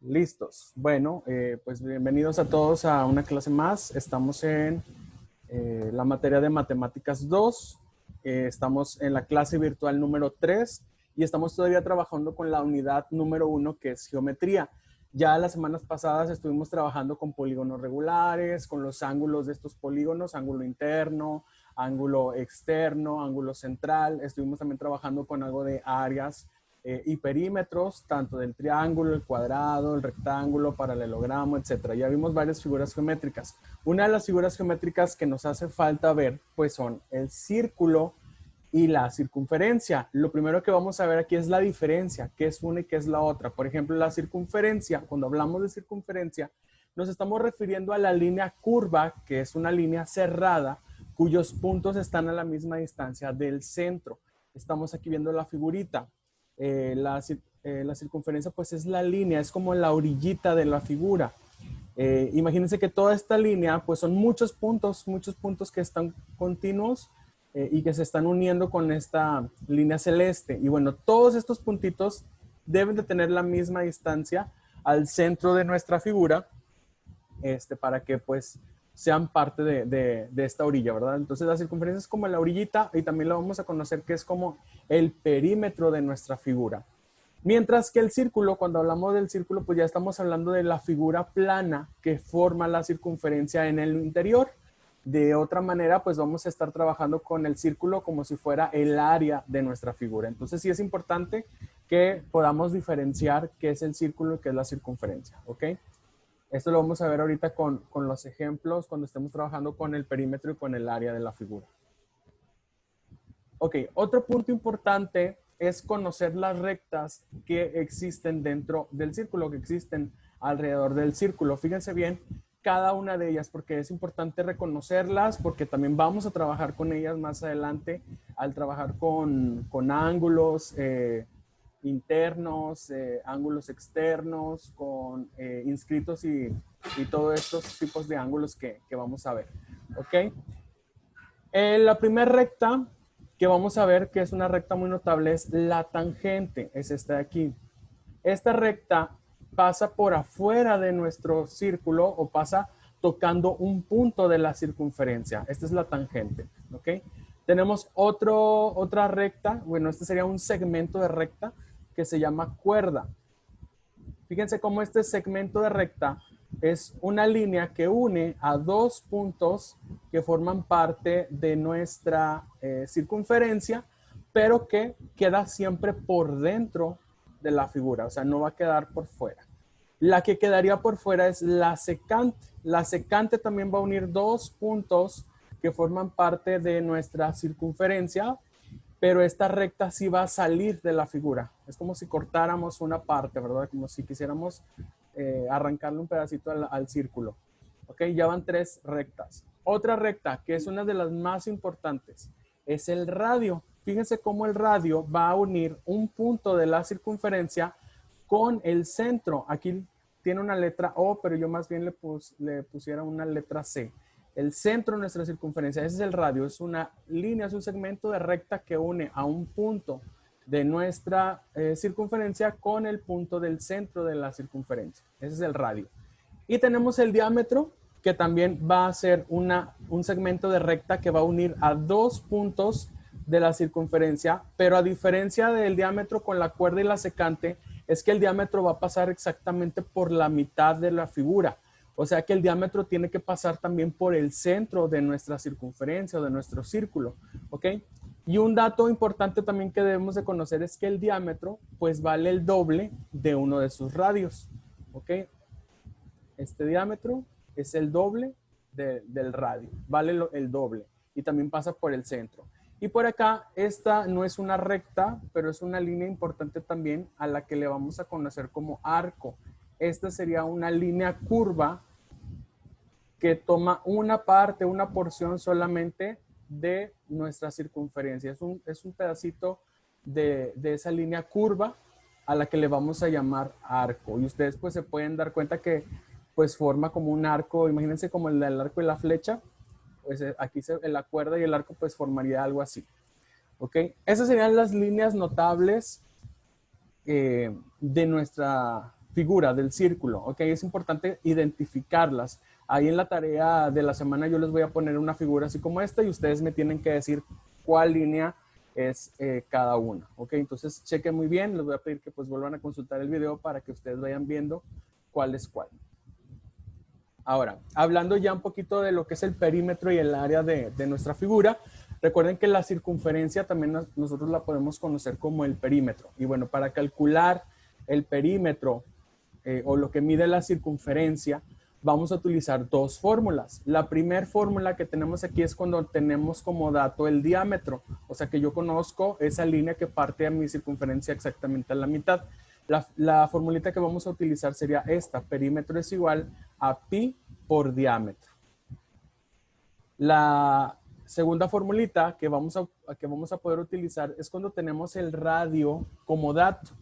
Listos. Bueno, pues bienvenidos a todos a una clase más. Estamos en la materia de Matemáticas 2. Estamos en la clase virtual número 3 y estamos todavía trabajando con la unidad número 1 que es geometría. Ya las semanas pasadas estuvimos trabajando con polígonos regulares, con los ángulos de estos polígonos, ángulo interno, ángulo externo, ángulo central. Estuvimos también trabajando con algo de áreas y perímetros, tanto del triángulo, el cuadrado, el rectángulo, paralelogramo, etcétera. Ya vimos varias figuras geométricas. Una de las figuras geométricas que nos hace falta ver, pues son el círculo y la circunferencia. Lo primero que vamos a ver aquí es la diferencia, qué es una y qué es la otra. Por ejemplo, la circunferencia, cuando hablamos de circunferencia, nos estamos refiriendo a la línea curva, que es una línea cerrada, cuyos puntos están a la misma distancia del centro. Estamos aquí viendo la figurita. La circunferencia pues es la línea, es como la orillita de la figura. Imagínense que toda esta línea pues son muchos puntos que están continuos y que se están uniendo con esta línea celeste. Y bueno, todos estos puntitos deben de tener la misma distancia al centro de nuestra figura para que pues sean parte de esta orilla, ¿verdad? Entonces la circunferencia es como la orillita y también la vamos a conocer que es como el perímetro de nuestra figura. Mientras que el círculo, cuando hablamos del círculo, pues ya estamos hablando de la figura plana que forma la circunferencia en el interior. De otra manera, pues vamos a estar trabajando con el círculo como si fuera el área de nuestra figura. Entonces sí es importante que podamos diferenciar qué es el círculo y qué es la circunferencia, ¿ok? Esto lo vamos a ver ahorita con los ejemplos cuando estemos trabajando con el perímetro y con el área de la figura. Ok, otro punto importante es conocer las rectas que existen dentro del círculo, que existen alrededor del círculo. Fíjense bien cada una de ellas porque es importante reconocerlas porque también vamos a trabajar con ellas más adelante al trabajar con ángulos internos, ángulos externos, con inscritos y todos estos tipos de ángulos que vamos a ver. ¿Ok? La primera recta que vamos a ver, que es una recta muy notable, es la tangente, es esta de aquí. Esta recta pasa por afuera de nuestro círculo o pasa tocando un punto de la circunferencia. Esta es la tangente, ¿ok? Tenemos otra recta, bueno, este sería un segmento de recta que se llama cuerda. Fíjense cómo este segmento de recta es una línea que une a dos puntos que forman parte de nuestra circunferencia, pero que queda siempre por dentro de la figura, o sea, no va a quedar por fuera. La que quedaría por fuera es la secante. La secante también va a unir dos puntos que forman parte de nuestra circunferencia, pero esta recta sí va a salir de la figura. Es como si cortáramos una parte, ¿verdad? Como si quisiéramos arrancarle un pedacito al círculo. ¿Ok? Ya van tres rectas. Otra recta, que es una de las más importantes, es el radio. Fíjense cómo el radio va a unir un punto de la circunferencia con el centro. Aquí tiene una letra O, pero yo más bien le pusiera una letra C. El centro de nuestra circunferencia, ese es el radio, es una línea, es un segmento de recta que une a un punto de nuestra circunferencia con el punto del centro de la circunferencia. Ese es el radio. Y tenemos el diámetro, que también va a ser un segmento de recta que va a unir a dos puntos de la circunferencia, pero a diferencia del diámetro con la cuerda y la secante, es que el diámetro va a pasar exactamente por la mitad de la figura. O sea que el diámetro tiene que pasar también por el centro de nuestra circunferencia o de nuestro círculo, ¿ok? Y un dato importante también que debemos de conocer es que el diámetro pues vale el doble de uno de sus radios, ¿ok? Este diámetro es el doble del radio, vale el doble y también pasa por el centro. Y por acá, esta no es una recta, pero es una línea importante también a la que le vamos a conocer como arco. Esta sería una línea curva que toma una parte, una porción solamente de nuestra circunferencia. Es un pedacito de esa línea curva a la que le vamos a llamar arco. Y ustedes pues se pueden dar cuenta que pues forma como un arco, imagínense como el del arco y la flecha, pues aquí la cuerda y el arco pues formaría algo así. ¿Ok? Esas serían las líneas notables de nuestra figura del círculo, ¿ok? Es importante identificarlas. Ahí en la tarea de la semana yo les voy a poner una figura así como esta y ustedes me tienen que decir cuál línea es cada una, ¿ok? Entonces chequen muy bien, les voy a pedir que pues vuelvan a consultar el video para que ustedes vayan viendo cuál es cuál. Ahora, hablando ya un poquito de lo que es el perímetro y el área de nuestra figura, recuerden que la circunferencia también nosotros la podemos conocer como el perímetro. Y bueno, para calcular el perímetro o lo que mide la circunferencia, vamos a utilizar dos fórmulas. La primera fórmula que tenemos aquí es cuando tenemos como dato el diámetro. O sea que yo conozco esa línea que parte a mi circunferencia exactamente a la mitad. La formulita que vamos a utilizar sería esta. Perímetro es igual a pi por diámetro. La segunda formulita que vamos a poder utilizar es cuando tenemos el radio como dato.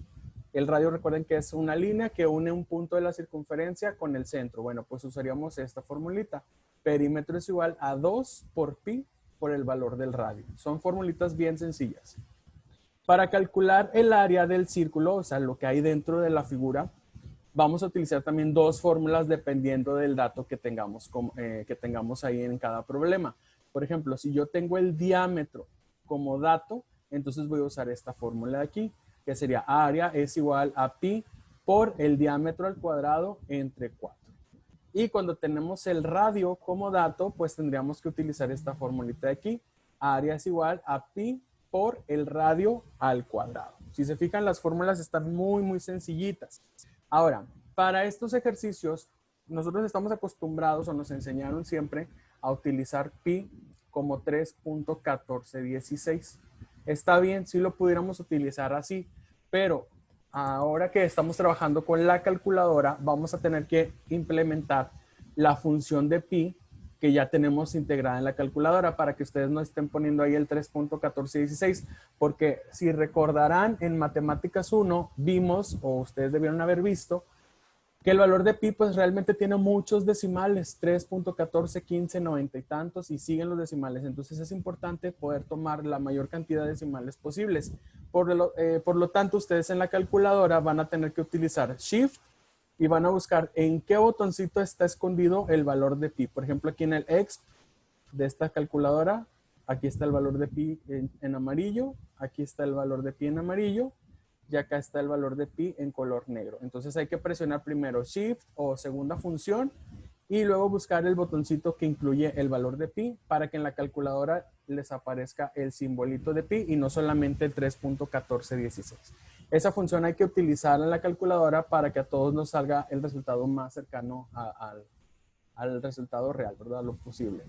El radio, recuerden que es una línea que une un punto de la circunferencia con el centro. Bueno, pues usaríamos esta formulita. Perímetro es igual a 2 por pi por el valor del radio. Son formulitas bien sencillas. Para calcular el área del círculo, o sea, lo que hay dentro de la figura, vamos a utilizar también dos fórmulas dependiendo del dato que tengamos ahí en cada problema. Por ejemplo, si yo tengo el diámetro como dato, entonces voy a usar esta fórmula de aquí, que sería área es igual a pi por el diámetro al cuadrado entre 4. Y cuando tenemos el radio como dato, pues tendríamos que utilizar esta formulita de aquí. Área es igual a pi por el radio al cuadrado. Si se fijan, las fórmulas están muy, muy sencillitas. Ahora, para estos ejercicios, nosotros estamos acostumbrados o nos enseñaron siempre a utilizar pi como 3.1416. Está bien si lo pudiéramos utilizar así, pero ahora que estamos trabajando con la calculadora, vamos a tener que implementar la función de pi que ya tenemos integrada en la calculadora para que ustedes no estén poniendo ahí el 3.1416, porque si recordarán en Matemáticas 1 vimos, o ustedes debieron haber visto, que el valor de pi pues realmente tiene muchos decimales, 3.14, 15, 90 y tantos, y siguen los decimales. Entonces es importante poder tomar la mayor cantidad de decimales posibles. Por lo tanto, ustedes en la calculadora van a tener que utilizar Shift y van a buscar en qué botoncito está escondido el valor de pi. Por ejemplo, aquí en el X de esta calculadora, aquí está el valor de pi en amarillo, aquí está el valor de pi en amarillo, y acá está el valor de pi en color negro. Entonces hay que presionar primero Shift o segunda función y luego buscar el botoncito que incluye el valor de pi para que en la calculadora les aparezca el simbolito de pi y no solamente el 3.1416. Esa función hay que utilizarla en la calculadora para que a todos nos salga el resultado más cercano al resultado real, ¿verdad? Lo posible.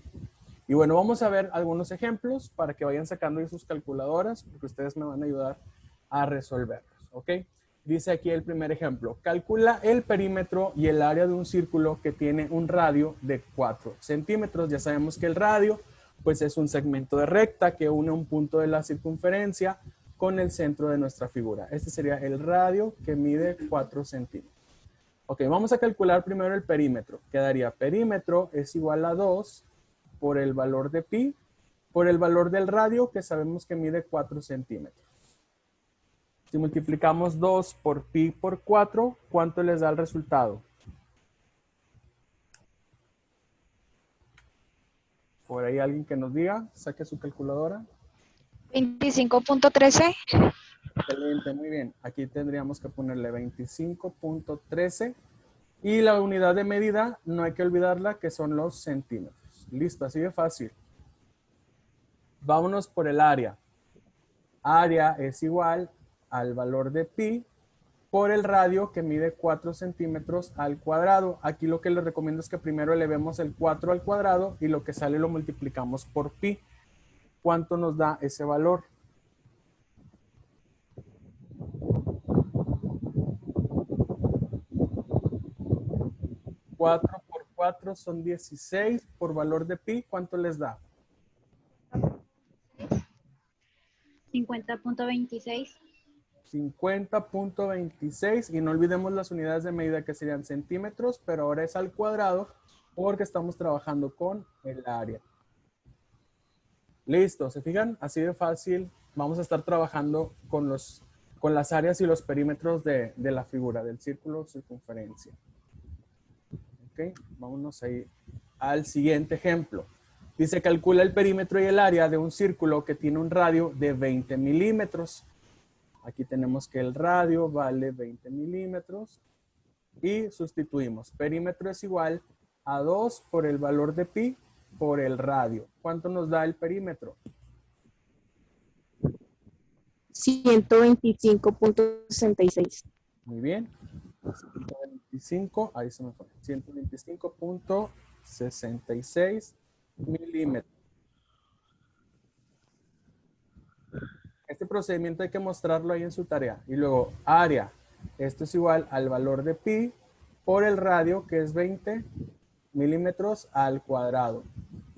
Y bueno, vamos a ver algunos ejemplos para que vayan sacando de sus calculadoras, porque ustedes me van a ayudar a resolverlos, ¿ok? Dice aquí el primer ejemplo. Calcula el perímetro y el área de un círculo que tiene un radio de 4 centímetros. Ya sabemos que el radio, pues es un segmento de recta que une un punto de la circunferencia con el centro de nuestra figura. Este sería el radio que mide 4 centímetros. Ok, vamos a calcular primero el perímetro. Quedaría perímetro es igual a 2 por el valor de pi por el valor del radio que sabemos que mide 4 centímetros. Si multiplicamos 2 por pi por 4, ¿cuánto les da el resultado? Por ahí alguien que nos diga, saque su calculadora. 25.13. Excelente, muy bien. Aquí tendríamos que ponerle 25.13 y la unidad de medida, no hay que olvidarla, que son los centímetros. Listo, así de fácil. Vámonos por el área. Área es igual al valor de pi por el radio que mide 4 centímetros al cuadrado. Aquí lo que les recomiendo es que primero elevemos el 4 al cuadrado y lo que sale lo multiplicamos por pi. ¿Cuánto nos da ese valor? ¿4 por 4 son 16 por valor de pi? ¿Cuánto les da? 50.26. 50.26 y no olvidemos las unidades de medida que serían centímetros, pero ahora es al cuadrado porque estamos trabajando con el área. Listo, ¿se fijan? Así de fácil vamos a estar trabajando con con las áreas y los perímetros de la figura, del círculo o circunferencia. Ok, vámonos ahí al siguiente ejemplo. Dice, calcula el perímetro y el área de un círculo que tiene un radio de 20 milímetros. Aquí tenemos que el radio vale 20 milímetros y sustituimos. Perímetro es igual a 2 por el valor de pi por el radio. ¿Cuánto nos da el perímetro? 125.66. Muy bien. 125, ahí se me fue. 125.66 milímetros. Este procedimiento hay que mostrarlo ahí en su tarea. Y luego, área. Esto es igual al valor de pi por el radio, que es 20 milímetros al cuadrado.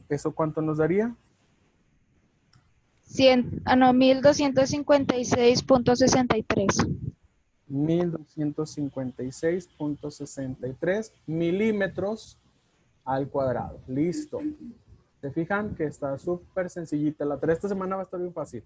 ¿Eso cuánto nos daría? 1256.63. 1256.63 milímetros al cuadrado. Listo. ¿Se fijan que está súper sencillita? La tarea esta semana va a estar bien fácil.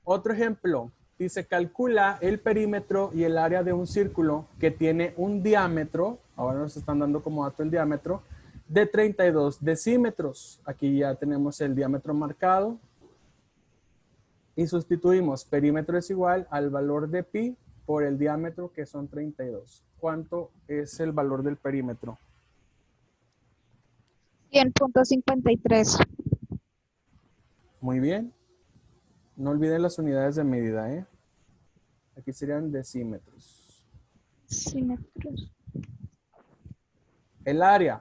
Otro ejemplo. Dice, calcula el perímetro y el área de un círculo que tiene un diámetro, ahora nos están dando como dato el diámetro, de 32 decímetros. Aquí ya tenemos el diámetro marcado. Y sustituimos, perímetro es igual al valor de pi por el diámetro, que son 32. ¿Cuánto es el valor del perímetro? 100.53. Muy bien. No olviden las unidades de medida, ¿eh? Aquí serían decímetros. Decímetros. El área.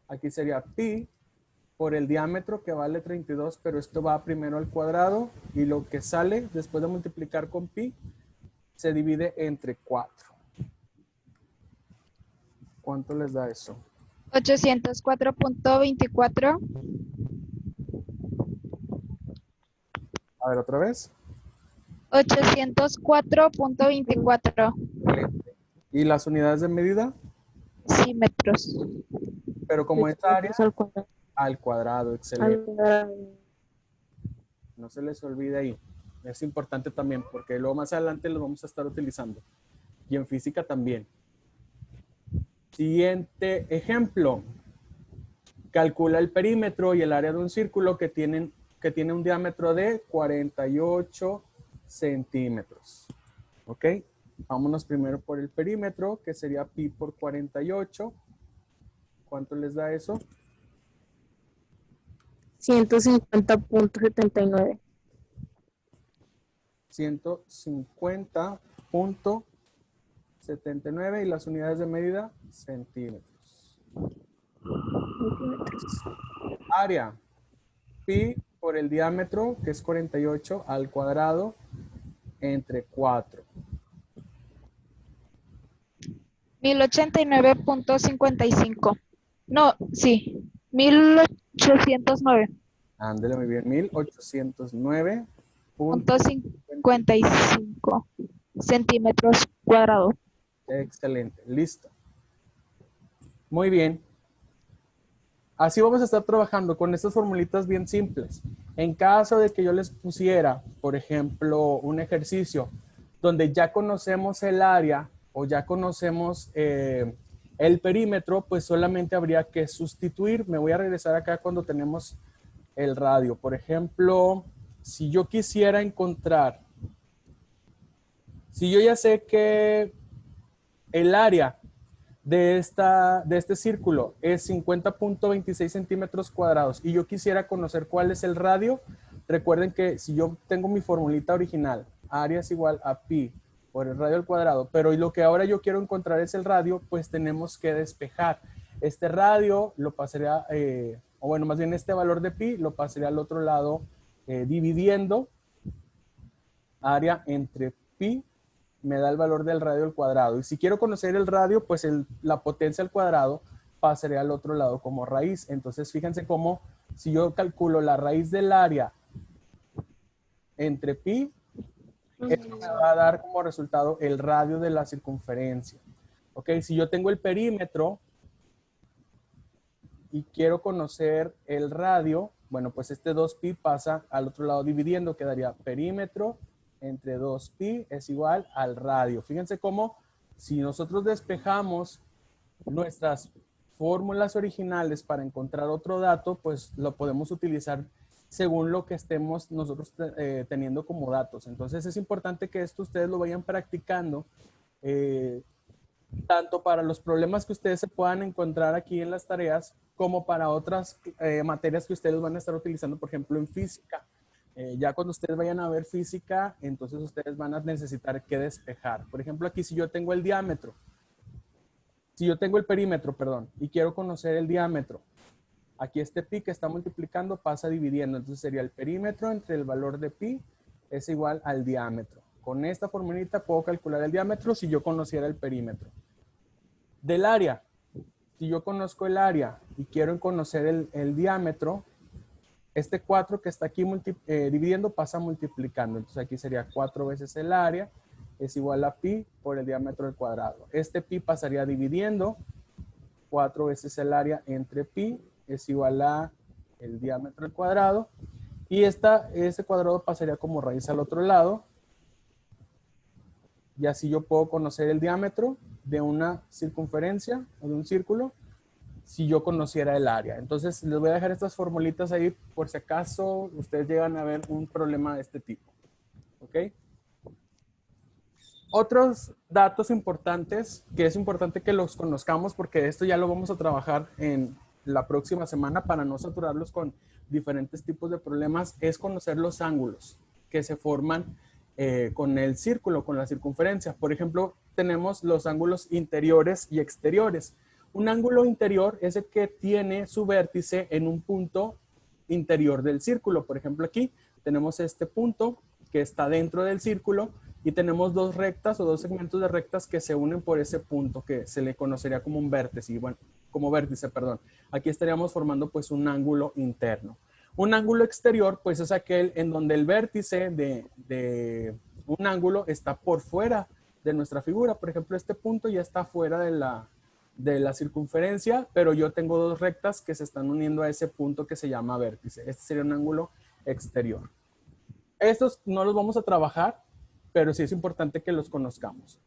Aquí sería pi por el diámetro, que vale 32, pero esto va primero al cuadrado y lo que sale después de multiplicar con pi se divide entre 4. ¿Cuánto les da eso? 804.24. A ver, otra vez. 804.24 Excelente. ¿Y las unidades de medida? decímetros. Pero como esta área Al cuadrado. al cuadrado, excelente. Al- No se les olvide ahí. Es importante también porque luego más adelante lo vamos a estar utilizando. Y en física también. Siguiente ejemplo. Calcula el perímetro y el área de un círculo que tiene un diámetro de 48 centímetros. ¿Ok? Vámonos primero por el perímetro, que sería pi por 48. ¿Cuánto les da eso? 150.79. 150.79 y las unidades de medida, centímetros. Área, pi por el diámetro, que es 48 al cuadrado, entre 4. 1089.55. No, sí. 1809.55 Ándale, muy bien. 1809. centímetros cuadrados. Excelente, listo. Muy bien. Así vamos a estar trabajando con estas formulitas bien simples. En caso de que yo les pusiera, por ejemplo, un ejercicio donde ya conocemos el área o ya conocemos el perímetro, pues solamente habría que sustituir. Me voy a regresar acá cuando tenemos el radio. Por ejemplo, si yo quisiera encontrar, si yo ya sé que el área de este círculo es 50.26 centímetros cuadrados y yo quisiera conocer cuál es el radio, recuerden que si yo tengo mi formulita original, área es igual a pi por el radio al cuadrado, pero lo que ahora yo quiero encontrar es el radio, pues tenemos que despejar. Este radio lo pasaría, o bueno, más bien este valor de pi lo pasaría al otro lado dividiendo área entre pi, me da el valor del radio al cuadrado. Y si quiero conocer el radio, pues la potencia al cuadrado pasaría al otro lado como raíz. Entonces, fíjense cómo si yo calculo la raíz del área entre pi, esto me va a dar como resultado el radio de la circunferencia. Ok, si yo tengo el perímetro y quiero conocer el radio, Bueno, pues este 2pi pasa al otro lado dividiendo, quedaría perímetro entre 2pi es igual al radio. Fíjense cómo si nosotros despejamos nuestras fórmulas originales para encontrar otro dato, pues lo podemos utilizar según lo que estemos nosotros teniendo como datos. Entonces es importante que esto ustedes lo vayan practicando, tanto para los problemas que ustedes se puedan encontrar aquí en las tareas, como para otras materias que ustedes van a estar utilizando, por ejemplo, en física. Ya cuando ustedes vayan a ver física, entonces ustedes van a necesitar que despejar. Por ejemplo, aquí si yo tengo el diámetro, si yo tengo el perímetro, perdón, y quiero conocer el diámetro, aquí este pi que está multiplicando pasa dividiendo. Entonces sería el perímetro entre el valor de pi es igual al diámetro. Con esta formulita puedo calcular el diámetro si yo conociera el perímetro. Del área, si yo conozco el área y quiero conocer el diámetro, este 4 que está aquí dividiendo pasa multiplicando. Entonces aquí sería 4 veces el área es igual a pi por el diámetro al cuadrado. Este pi pasaría dividiendo 4 veces el área entre pi es igual a el diámetro al cuadrado. Y ese cuadrado pasaría como raíz al otro lado. Y así yo puedo conocer el diámetro de una circunferencia o de un círculo si yo conociera el área. Entonces les voy a dejar estas formulitas ahí por si acaso ustedes llegan a ver un problema de este tipo. ¿Ok? Otros datos importantes que es importante que los conozcamos porque esto ya lo vamos a trabajar en la próxima semana para no saturarlos con diferentes tipos de problemas, es conocer los ángulos que se forman con el círculo, con la circunferencia. Por ejemplo, tenemos los ángulos interiores y exteriores. Un ángulo interior es el que tiene su vértice en un punto interior del círculo. Por ejemplo, aquí tenemos este punto que está dentro del círculo y tenemos dos rectas o dos segmentos de rectas que se unen por ese punto que se le conocería como un vértice, y bueno, como vértice, perdón. Aquí estaríamos formando pues un ángulo interno. Un ángulo exterior pues es aquel en donde el vértice de un ángulo está por fuera de nuestra figura. Por ejemplo, este punto ya está fuera de la circunferencia, pero yo tengo dos rectas que se están uniendo a ese punto que se llama vértice. Este sería un ángulo exterior. Estos no los vamos a trabajar, pero sí es importante que los conozcamos.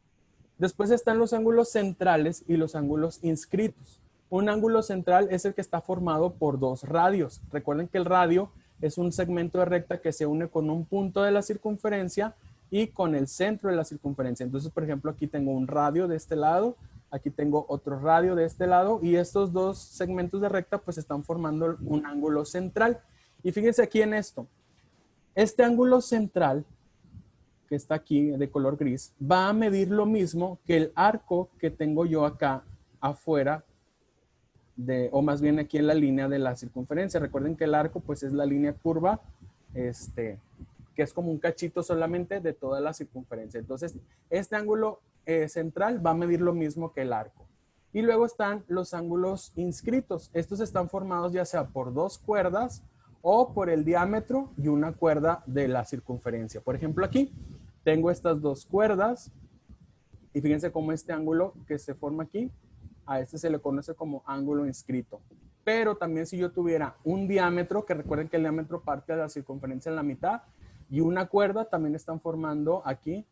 Después están los ángulos centrales y los ángulos inscritos. Un ángulo central es el que está formado por dos radios. Recuerden que el radio es un segmento de recta que se une con un punto de la circunferencia y con el centro de la circunferencia. Entonces, por ejemplo, aquí tengo un radio de este lado, aquí tengo otro radio de este lado y estos dos segmentos de recta pues están formando un ángulo central. Y fíjense aquí en esto. Este ángulo central que está aquí de color gris va a medir lo mismo que el arco que tengo yo acá afuera o más bien aquí en la línea de la circunferencia. Recuerden que el arco pues es la línea curva que es como un cachito solamente de toda la circunferencia. Entonces este ángulo central va a medir lo mismo que el arco. Y luego están los ángulos inscritos. Estos están formados ya sea por dos cuerdas o por el diámetro y una cuerda de la circunferencia. Por ejemplo, aquí tengo estas dos cuerdas y fíjense cómo este ángulo que se forma aquí, a este se le conoce como ángulo inscrito. Pero también si yo tuviera un diámetro, que recuerden que el diámetro parte de la circunferencia en la mitad, y una cuerda, también están formando aquí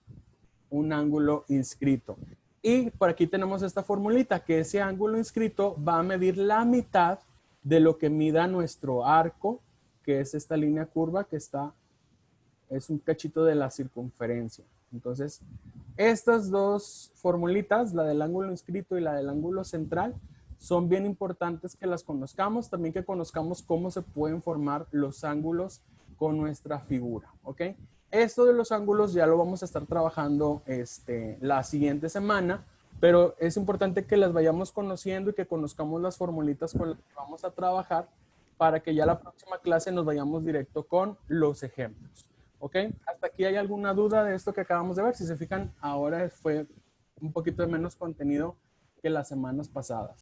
un ángulo inscrito. Y por aquí tenemos esta formulita, que ese ángulo inscrito va a medir la mitad de lo que mida nuestro arco, que es esta línea curva que es un cachito de la circunferencia. Entonces, estas dos formulitas, la del ángulo inscrito y la del ángulo central, son bien importantes que las conozcamos, también que conozcamos cómo se pueden formar los ángulos con nuestra figura, ¿ok? Esto de los ángulos ya lo vamos a estar trabajando la siguiente semana, pero es importante que las vayamos conociendo y que conozcamos las formulitas con las que vamos a trabajar para que ya la próxima clase nos vayamos directo con los ejemplos. ¿Ok? ¿Hasta aquí hay alguna duda de esto que acabamos de ver? Si se fijan, ahora fue un poquito de menos contenido que las semanas pasadas.